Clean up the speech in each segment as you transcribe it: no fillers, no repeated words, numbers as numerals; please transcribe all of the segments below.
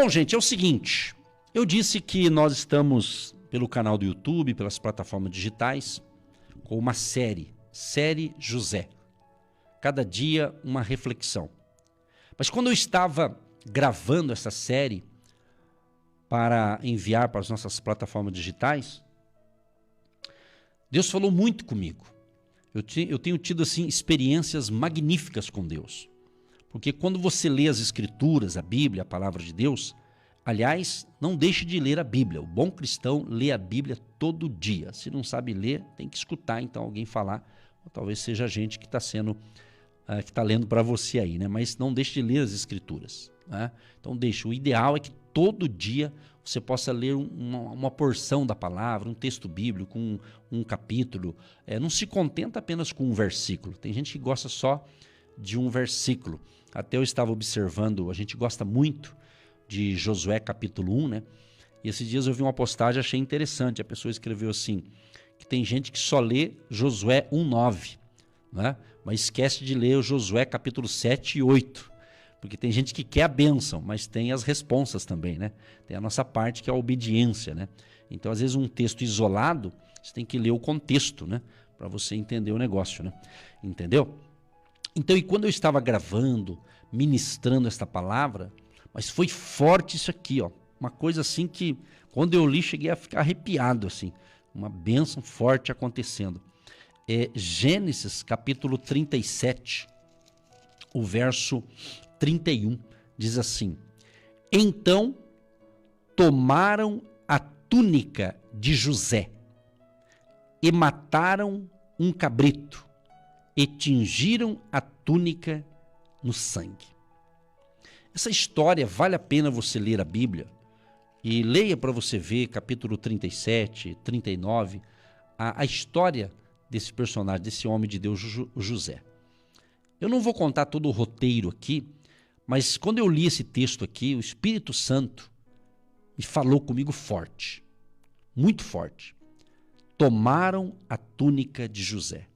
Bom, gente, é o seguinte, eu disse que nós estamos pelo canal do YouTube, pelas plataformas digitais, com uma série José. Cada dia uma reflexão. Mas quando eu estava gravando essa série para enviar para as nossas plataformas digitais, Deus falou muito comigo. Eu tenho tido assim experiências magníficas com Deus. Porque quando você lê as Escrituras, a Bíblia, a Palavra de Deus, aliás, não deixe de ler a Bíblia. O bom cristão lê a Bíblia todo dia. Se não sabe ler, tem que escutar então alguém falar. Ou talvez seja a gente que está que está lendo para você aí, né? Mas não deixe de ler as Escrituras, né? Então o ideal é que todo dia você possa ler uma porção da palavra, um texto bíblico, um capítulo. Não se contenta apenas com um versículo. Tem gente que gosta só de um versículo. Até eu estava observando, a gente gosta muito de Josué capítulo 1, né? E esses dias eu vi uma postagem, achei interessante. A pessoa escreveu assim, que tem gente que só lê Josué 1:9, né? Mas esquece de ler o Josué capítulo 7 e 8. Porque tem gente que quer a bênção, mas tem as responsas também, né? Tem a nossa parte que é a obediência, né? Então, às vezes, um texto isolado, você tem que ler o contexto, né? Para você entender o negócio, né? Entendeu? Então, e quando eu estava gravando, ministrando esta palavra, mas foi forte isso aqui, ó. Uma coisa assim que, quando eu li, cheguei a ficar arrepiado, assim. Uma bênção forte acontecendo. Gênesis capítulo 37, o verso 31, diz assim: Então tomaram a túnica de José e mataram um cabrito e tingiram a túnica no sangue. Essa história, vale a pena você ler a Bíblia e leia para você ver capítulo 37, 39, a história desse personagem, desse homem de Deus, José. Eu não vou contar todo o roteiro aqui, mas quando eu li esse texto aqui, o Espírito Santo me falou comigo forte, muito forte. Tomaram a túnica de José.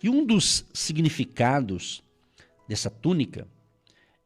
E um dos significados dessa túnica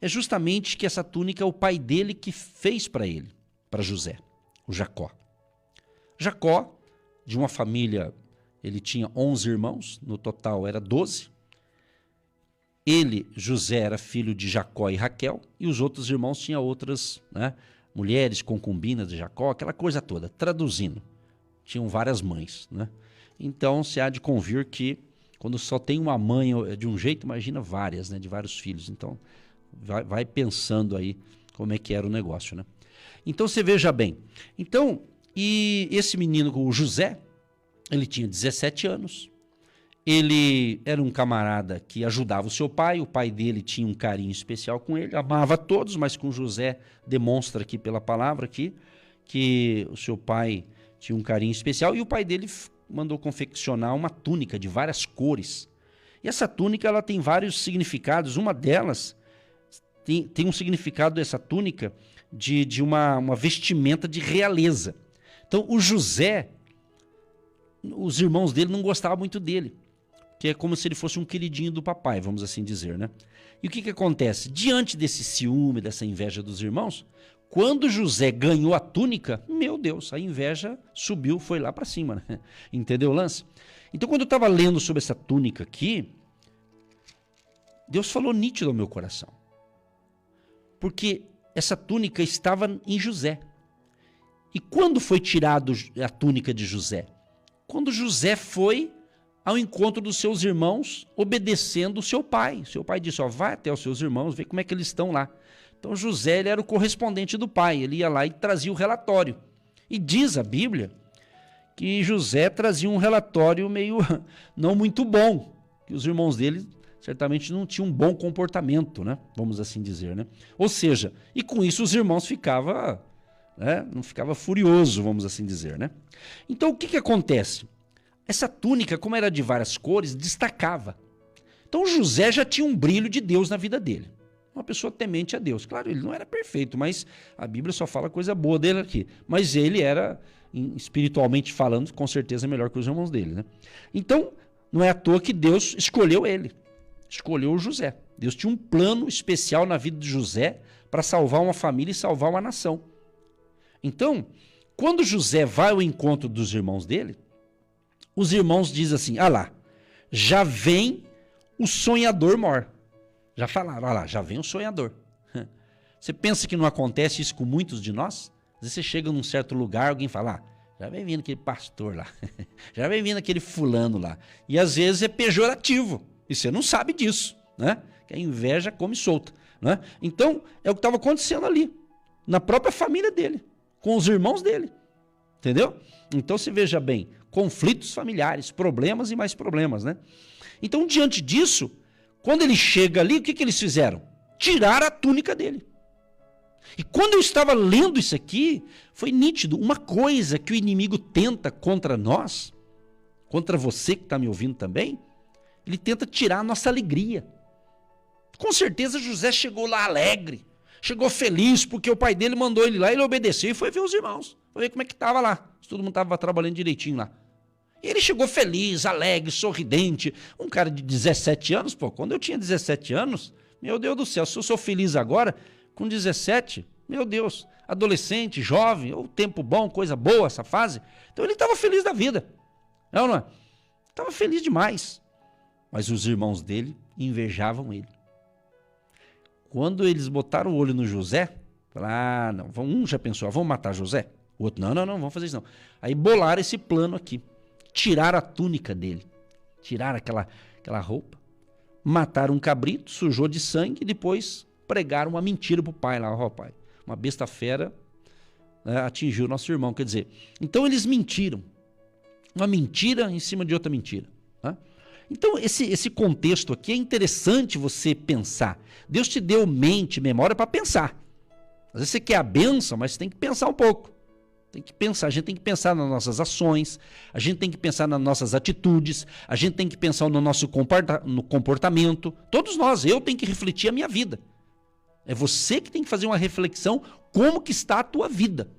é justamente que essa túnica é o pai dele que fez para ele, para José, o Jacó. Jacó, de uma família, ele tinha 11 irmãos, no total era 12. Ele, José, era filho de Jacó e Raquel, e os outros irmãos tinham outras, né, mulheres, concubinas de Jacó, aquela coisa toda. Traduzindo, tinham várias mães, né? Então, se há de convir que, quando só tem uma mãe de um jeito, imagina várias, né, de vários filhos. Então, vai pensando aí como é que era o negócio, né? Então, você veja bem. Então, e esse menino, o José, ele tinha 17 anos. Ele era um camarada que ajudava o pai dele tinha um carinho especial com ele, amava todos, mas com José demonstra aqui pela palavra aqui, que o seu pai tinha um carinho especial e o pai dele mandou confeccionar uma túnica de várias cores. E essa túnica ela tem vários significados, uma delas tem um significado dessa túnica de uma vestimenta de realeza. Então o José, os irmãos dele não gostavam muito dele, que é como se ele fosse um queridinho do papai, vamos assim dizer, né? E o que acontece? Diante desse ciúme, dessa inveja dos irmãos, quando José ganhou a túnica, meu Deus, a inveja subiu, foi lá para cima, né? Entendeu o lance? Então, quando eu estava lendo sobre essa túnica aqui, Deus falou nítido ao meu coração. Porque essa túnica estava em José. E quando foi tirado a túnica de José? Quando José foi ao encontro dos seus irmãos, obedecendo o seu pai. O seu pai disse, ó, vai até os seus irmãos, vê como é que eles estão lá. Então José ele era o correspondente do pai, ele ia lá e trazia o relatório. E diz a Bíblia que José trazia um relatório meio não muito bom, que os irmãos dele certamente não tinham um bom comportamento, né? Vamos assim dizer, né? Ou seja, e com isso os irmãos ficavam, né? Não ficava furioso, vamos assim dizer, né? Então o que acontece? Essa túnica, como era de várias cores, destacava. Então José já tinha um brilho de Deus na vida dele. Uma pessoa temente a Deus. Claro, ele não era perfeito, mas a Bíblia só fala coisa boa dele aqui. Mas ele era, espiritualmente falando, com certeza melhor que os irmãos dele, né? Então, não é à toa que Deus escolheu ele. escolheu o José. Deus tinha um plano especial na vida de José para salvar uma família e salvar uma nação. Então, quando José vai ao encontro dos irmãos dele, os irmãos dizem assim, lá, já vem o sonhador mor. Já falaram, lá, já vem o sonhador. Você pensa que não acontece isso com muitos de nós? Às vezes você chega num certo lugar, alguém fala, já vem vindo aquele pastor lá, já vem vindo aquele fulano lá. E às vezes é pejorativo, e você não sabe disso, né? Que a inveja come solta, né? Então, é o que estava acontecendo ali, na própria família dele, com os irmãos dele, entendeu? Então, você veja bem, conflitos familiares, problemas e mais problemas, né? Então, diante disso, quando ele chega ali, o que eles fizeram? Tiraram a túnica dele. E quando eu estava lendo isso aqui, foi nítido, uma coisa que o inimigo tenta contra nós, contra você que está me ouvindo também, ele tenta tirar a nossa alegria. Com certeza José chegou lá alegre, chegou feliz, porque o pai dele mandou ele lá, ele obedeceu e foi ver os irmãos, foi ver como é que estava lá, se todo mundo estava trabalhando direitinho lá. E ele chegou feliz, alegre, sorridente, um cara de 17 anos, quando eu tinha 17 anos, meu Deus do céu, se eu sou feliz agora, com 17, meu Deus, adolescente, jovem, o tempo bom, coisa boa, essa fase. Então ele estava feliz da vida, não é? Estava feliz demais. Mas os irmãos dele invejavam ele. Quando eles botaram o olho no José, falaram, não, um já pensou, vamos matar José? O outro, não, vamos fazer isso não. Aí bolaram esse plano aqui, tiraram a túnica dele, tiraram aquela roupa, mataram um cabrito, sujou de sangue e depois pregaram uma mentira pro pai lá, pai, uma besta fera, né, atingiu o nosso irmão, quer dizer, então eles mentiram, uma mentira em cima de outra mentira, né? Então esse contexto aqui é interessante você pensar, Deus te deu mente, memória para pensar, às vezes você quer a bênção, mas você tem que pensar um pouco, tem que pensar, a gente tem que pensar nas nossas ações, a gente tem que pensar nas nossas atitudes, a gente tem que pensar no nosso comportamento, todos nós, eu tenho que refletir a minha vida. É você que tem que fazer uma reflexão como que está a tua vida.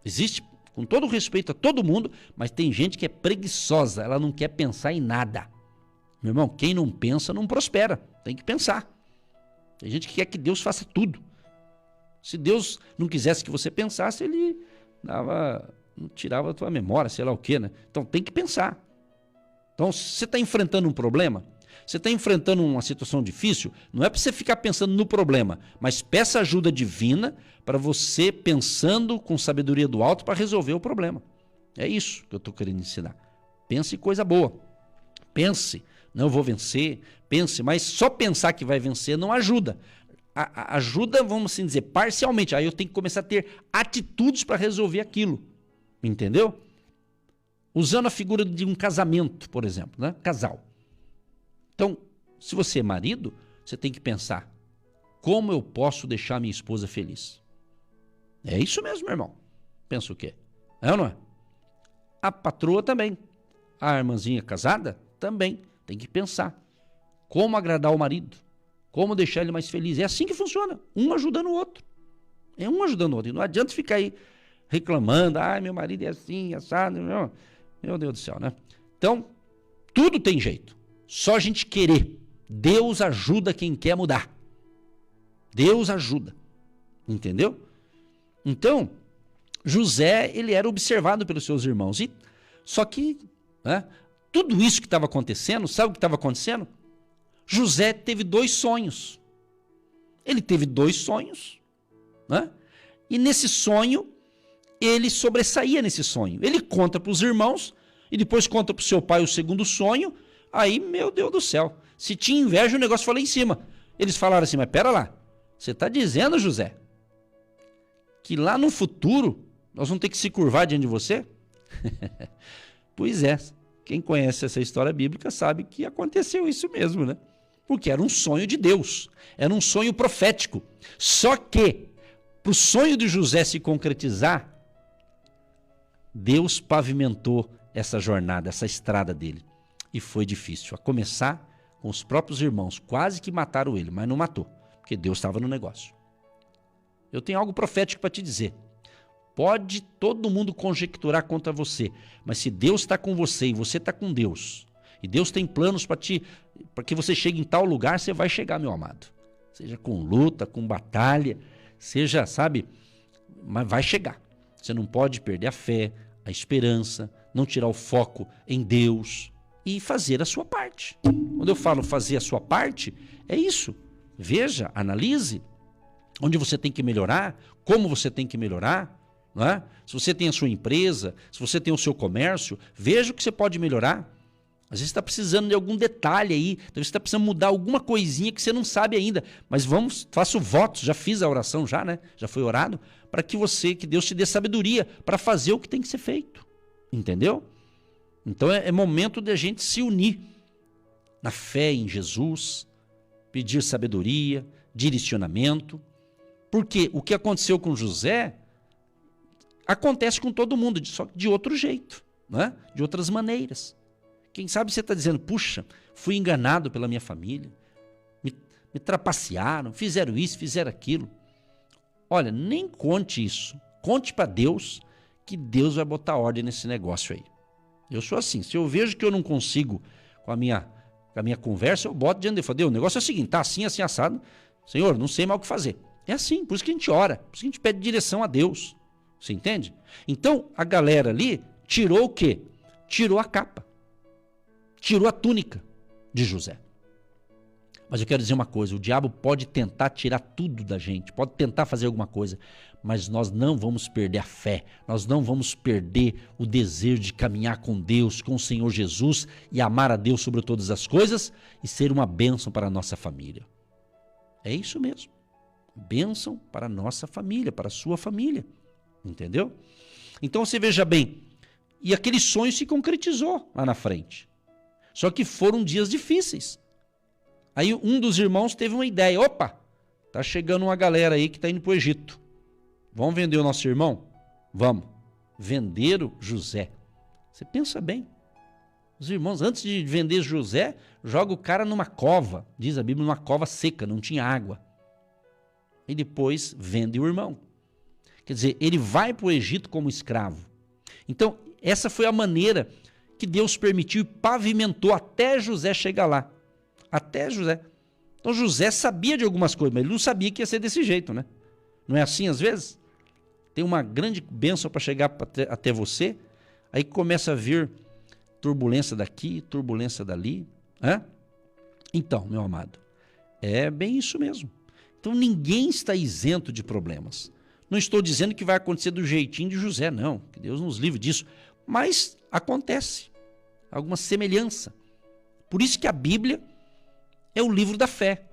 Existe, com todo respeito a todo mundo, mas tem gente que é preguiçosa, ela não quer pensar em nada. Meu irmão, quem não pensa não prospera, tem que pensar. Tem gente que quer que Deus faça tudo. Se Deus não quisesse que você pensasse, ele tirava a tua memória, sei lá o quê, né? Então tem que pensar. Então, se você está enfrentando um problema, você está enfrentando uma situação difícil, não é para você ficar pensando no problema, mas peça ajuda divina para você pensando com sabedoria do alto para resolver o problema. É isso que eu estou querendo ensinar. Pense em coisa boa. Pense, não, eu vou vencer, pense, mas só pensar que vai vencer não ajuda. Ajuda, vamos assim dizer, parcialmente. Aí eu tenho que começar a ter atitudes para resolver aquilo. Entendeu? Usando a figura de um casamento, por exemplo, né? Casal. Então, se você é marido, você tem que pensar, como eu posso deixar minha esposa feliz? É isso mesmo, meu irmão. Pensa o quê? É ou não é? A patroa também. A irmãzinha casada também. Tem que pensar. Como agradar o marido? Como deixar ele mais feliz? É assim que funciona. Um ajudando o outro. É um ajudando o outro. E não adianta ficar aí reclamando. Meu marido é assim, assado. Meu Deus do céu, né? Então, tudo tem jeito. Só a gente querer. Deus ajuda quem quer mudar. Deus ajuda. Entendeu? Então, José, ele era observado pelos seus irmãos. Só que, né, tudo isso que estava acontecendo, sabe o que estava acontecendo? José teve 2 sonhos. Ele teve 2 sonhos. Né? E nesse sonho, ele sobressaía nesse sonho. Ele conta para os irmãos e depois conta para o seu pai o segundo sonho. Aí, meu Deus do céu, se tinha inveja, o negócio foi lá em cima. Eles falaram assim, mas pera lá, você está dizendo, José, que lá no futuro nós vamos ter que se curvar diante de você? Pois é, quem conhece essa história bíblica sabe que aconteceu isso mesmo, né? Porque era um sonho de Deus, era um sonho profético. Só que, para o sonho de José se concretizar, Deus pavimentou essa jornada, essa estrada dele. E foi difícil, a começar com os próprios irmãos, quase que mataram ele, mas não matou, porque Deus estava no negócio. Eu tenho algo profético para te dizer. Pode todo mundo conjecturar contra você, mas se Deus está com você e você está com Deus, e Deus tem planos para te para que você chegue em tal lugar, você vai chegar, meu amado. Seja com luta, com batalha, seja, sabe, mas vai chegar. Você não pode perder a fé, a esperança, não tirar o foco em Deus e fazer a sua parte. Quando eu falo fazer a sua parte, é isso. Veja, analise onde você tem que melhorar, como você tem que melhorar, não é? Se você tem a sua empresa, se você tem o seu comércio, veja o que você pode melhorar. Às vezes você está precisando de algum detalhe aí, talvez você está precisando mudar alguma coisinha que você não sabe ainda, mas faço votos, já fiz a oração já, né? Já foi orado, para que Deus te dê sabedoria para fazer o que tem que ser feito, entendeu? Então é momento de a gente se unir na fé em Jesus, pedir sabedoria, direcionamento, porque o que aconteceu com José acontece com todo mundo, só que de outro jeito, né? De outras maneiras. Quem sabe você está dizendo, puxa, fui enganado pela minha família, me trapacearam, fizeram isso, fizeram aquilo. Olha, nem conte isso. Conte para Deus que Deus vai botar ordem nesse negócio aí. Eu sou assim, se eu vejo que eu não consigo com a minha conversa, eu boto diante dele. Falo, Deus, o negócio é o seguinte, tá assim, assim, assado. Senhor, não sei mais o que fazer. É assim, por isso que a gente ora, por isso que a gente pede direção a Deus. Você entende? Então, a galera ali tirou o quê? Tirou a capa. Tirou a túnica de José. Mas eu quero dizer uma coisa, o diabo pode tentar tirar tudo da gente, pode tentar fazer alguma coisa, mas nós não vamos perder a fé, nós não vamos perder o desejo de caminhar com Deus, com o Senhor Jesus e amar a Deus sobre todas as coisas e ser uma bênção para a nossa família. É isso mesmo, bênção para a nossa família, para a sua família, entendeu? Então você veja bem, e aquele sonho se concretizou lá na frente, só que foram dias difíceis. Aí um dos irmãos teve uma ideia, opa, tá chegando uma galera aí que tá indo pro Egito. Vamos vender o nosso irmão? Vamos. Venderam José. Você pensa bem. Os irmãos, antes de vender José, joga o cara numa cova, diz a Bíblia, numa cova seca, não tinha água. E depois vende o irmão. Quer dizer, ele vai pro Egito como escravo. Então, essa foi a maneira que Deus permitiu e pavimentou até José chegar lá. Até José. Então José sabia de algumas coisas, mas ele não sabia que ia ser desse jeito, né? Não é assim às vezes? Tem uma grande bênção para chegar até você, aí começa a vir turbulência daqui, turbulência dali. Né? Então, meu amado, é bem isso mesmo. Então ninguém está isento de problemas. Não estou dizendo que vai acontecer do jeitinho de José, não. Que Deus nos livre disso. Mas acontece. Alguma semelhança. Por isso que a Bíblia é o livro da fé.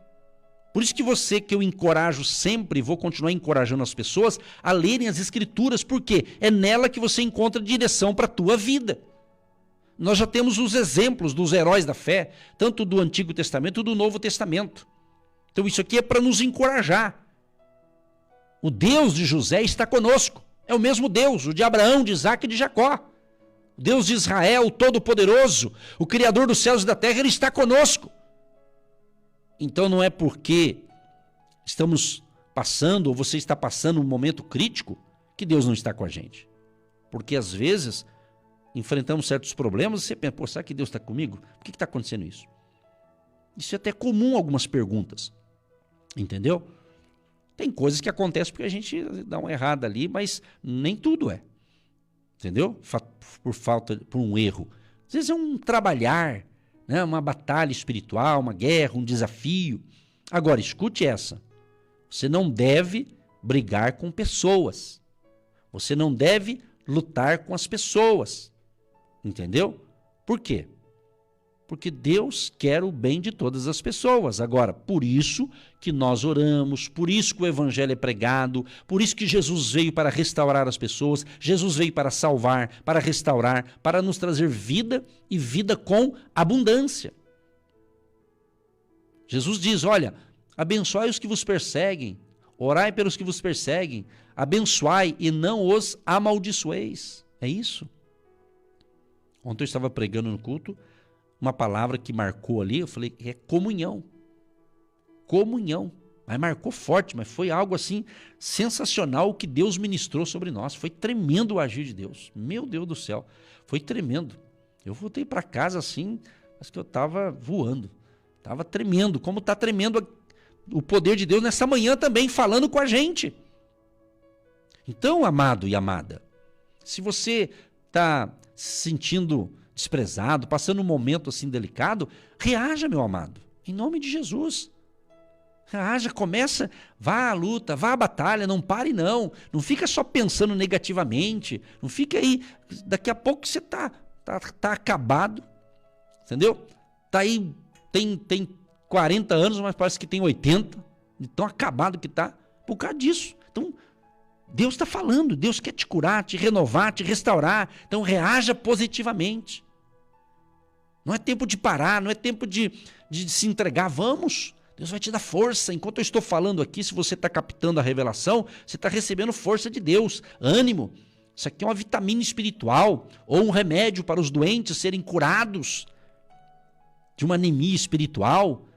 Por isso que eu encorajo sempre, vou continuar encorajando as pessoas a lerem as Escrituras, porque é nela que você encontra direção para a tua vida. Nós já temos os exemplos dos heróis da fé, tanto do Antigo Testamento quanto do Novo Testamento. Então isso aqui é para nos encorajar. O Deus de José está conosco. É o mesmo Deus, o de Abraão, de Isaac e de Jacó. O Deus de Israel, o Todo-Poderoso, o Criador dos céus e da terra, ele está conosco. Então não é porque estamos passando, ou você está passando um momento crítico, que Deus não está com a gente. Porque às vezes enfrentamos certos problemas e você pensa, pô, será que Deus está comigo? Por que está acontecendo isso? Isso é até comum algumas perguntas, entendeu? Tem coisas que acontecem porque a gente dá uma errada ali, mas nem tudo é, entendeu? Por um erro. Às vezes é um trabalhar, né? Uma batalha espiritual, uma guerra, um desafio. Agora, escute essa. Você não deve brigar com pessoas. Você não deve lutar com as pessoas. Entendeu? Por quê? Porque Deus quer o bem de todas as pessoas. Agora, por isso que nós oramos, por isso que o Evangelho é pregado, por isso que Jesus veio para restaurar as pessoas, Jesus veio para salvar, para restaurar, para nos trazer vida e vida com abundância. Jesus diz, olha, abençoai os que vos perseguem, orai pelos que vos perseguem, abençoai e não os amaldiçoeis. É isso. Ontem eu estava pregando no culto, uma palavra que marcou ali, eu falei, é comunhão. Comunhão. Mas marcou forte, mas foi algo assim sensacional o que Deus ministrou sobre nós. Foi tremendo o agir de Deus. Meu Deus do céu, foi tremendo. Eu voltei para casa assim, acho que eu estava voando. Estava tremendo, como está tremendo o poder de Deus nessa manhã também, falando com a gente. Então, amado e amada, se você está se sentindo desprezado, passando um momento assim delicado, reaja, meu amado, em nome de Jesus. Reaja, começa, vá à luta, vá à batalha, não pare não. Não fica só pensando negativamente, não fica aí, daqui a pouco você tá acabado, entendeu? Tá aí, tem 40 anos, mas parece que tem 80, de tão acabado que tá, por causa disso. Então, Deus está falando, Deus quer te curar, te renovar, te restaurar, então reaja positivamente. Não é tempo de parar, não é tempo de se entregar, vamos. Deus vai te dar força. Enquanto eu estou falando aqui, se você está captando a revelação, você está recebendo força de Deus, ânimo. Isso aqui é uma vitamina espiritual ou um remédio para os doentes serem curados de uma anemia espiritual.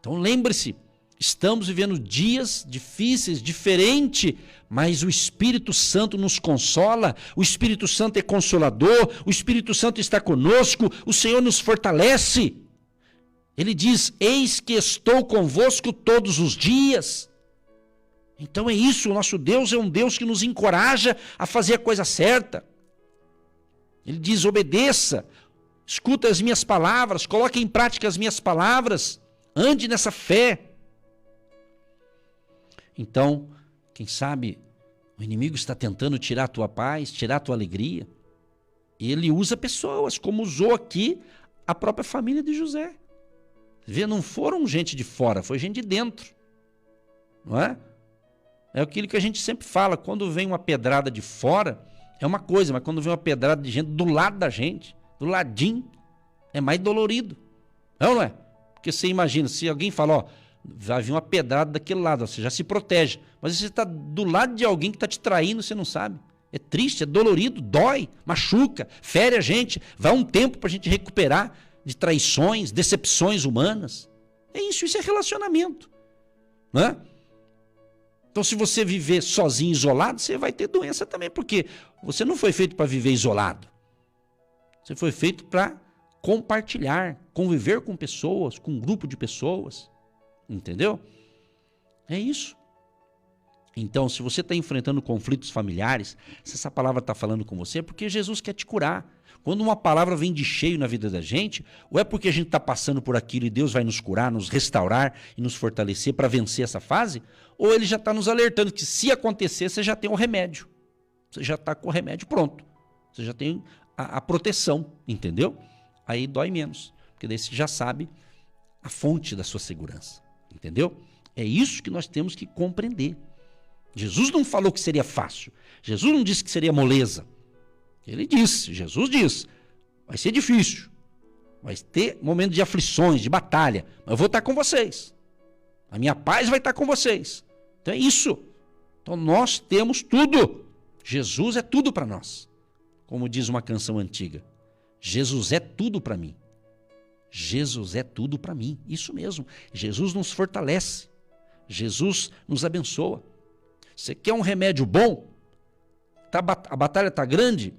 Então lembre-se, estamos vivendo dias difíceis, diferente, mas o Espírito Santo nos consola, o Espírito Santo é consolador, o Espírito Santo está conosco, o Senhor nos fortalece. Ele diz, eis que estou convosco todos os dias. Então é isso, o nosso Deus é um Deus que nos encoraja a fazer a coisa certa. Ele diz, obedeça, escuta as minhas palavras, coloque em prática as minhas palavras, ande nessa fé. Então, quem sabe, o inimigo está tentando tirar a tua paz, tirar a tua alegria. Ele usa pessoas, como usou aqui a própria família de José. Vê, não foram gente de fora, foi gente de dentro. Não é? É aquilo que a gente sempre fala, quando vem uma pedrada de fora, é uma coisa, mas quando vem uma pedrada de gente do lado da gente, do ladinho, é mais dolorido. Não é? Porque você imagina, se alguém fala, ó, vai vir uma pedrada daquele lado, ó, você já se protege. Mas você está do lado de alguém que está te traindo, você não sabe. É triste, é dolorido, dói, machuca, fere a gente, vai um tempo para a gente recuperar de traições, decepções humanas. É isso é relacionamento. Não é? Então, se você viver sozinho, isolado, você vai ter doença também, porque você não foi feito para viver isolado. Você foi feito para compartilhar, conviver com pessoas, com um grupo de pessoas. Entendeu? É isso. Então, se você está enfrentando conflitos familiares, se essa palavra está falando com você, é porque Jesus quer te curar. Quando uma palavra vem de cheio na vida da gente, ou é porque a gente está passando por aquilo e Deus vai nos curar, nos restaurar e nos fortalecer para vencer essa fase, ou Ele já está nos alertando que se acontecer, você já tem o remédio. Você já está com o remédio pronto. Você já tem a proteção, entendeu? Aí dói menos, porque daí você já sabe a fonte da sua segurança, entendeu? É isso que nós temos que compreender. Jesus não falou que seria fácil. Jesus não disse que seria moleza. Ele disse, Jesus diz, vai ser difícil, vai ter momento de aflições, de batalha, mas eu vou estar com vocês. A minha paz vai estar com vocês. Então é isso. Então nós temos tudo. Jesus é tudo para nós. Como diz uma canção antiga, Jesus é tudo para mim. Jesus é tudo para mim. Isso mesmo. Jesus nos fortalece. Jesus nos abençoa. Você quer um remédio bom? A batalha está grande?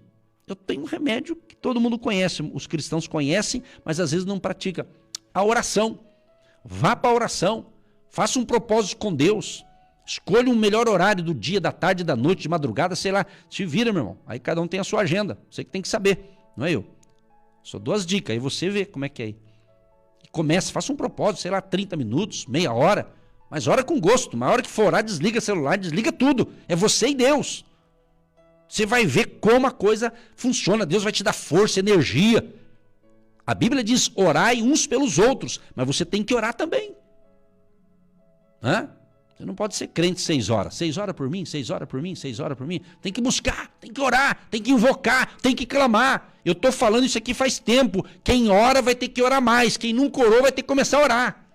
Eu tenho um remédio que todo mundo conhece, os cristãos conhecem, mas às vezes não pratica. A oração. Vá para a oração. Faça um propósito com Deus. Escolha um melhor horário do dia, da tarde, da noite, de madrugada, sei lá. Se vira, meu irmão. Aí cada um tem a sua agenda. Você que tem que saber, não é eu. Só dou as dicas, aí você vê como é que é aí. Comece, faça um propósito, sei lá, 30 minutos, meia hora. Mas ora com gosto. Na hora que for orar, desliga o celular, desliga tudo. É você e Deus. Você vai ver como a coisa funciona. Deus vai te dar força, energia. A Bíblia diz, orai uns pelos outros. Mas você tem que orar também. Você não pode ser crente 6 horas. 6 horas por mim, 6 horas por mim, 6 horas por mim. Tem que buscar, tem que orar, tem que invocar, tem que clamar. Eu estou falando isso aqui faz tempo. Quem ora vai ter que orar mais. Quem nunca orou vai ter que começar a orar.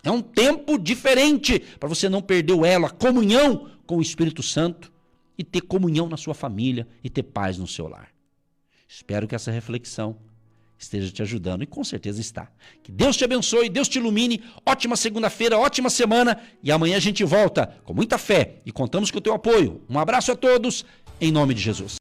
É um tempo diferente para você não perder o elo, a comunhão com o Espírito Santo e ter comunhão na sua família e ter paz no seu lar. Espero que essa reflexão esteja te ajudando e com certeza está. Que Deus te abençoe, Deus te ilumine, ótima segunda-feira, ótima semana e amanhã a gente volta com muita fé e contamos com o teu apoio. Um abraço a todos, em nome de Jesus.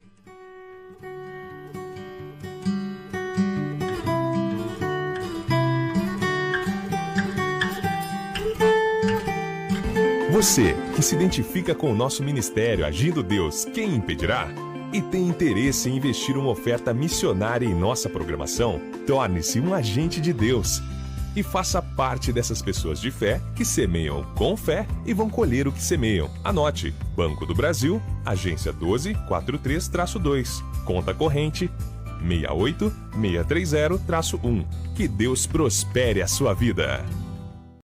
Você, que se identifica com o nosso ministério Agindo Deus, quem impedirá? E tem interesse em investir uma oferta missionária em nossa programação? Torne-se um agente de Deus e faça parte dessas pessoas de fé que semeiam com fé e vão colher o que semeiam. Anote: Banco do Brasil, agência 1243-2, conta corrente 68630-1. Que Deus prospere a sua vida.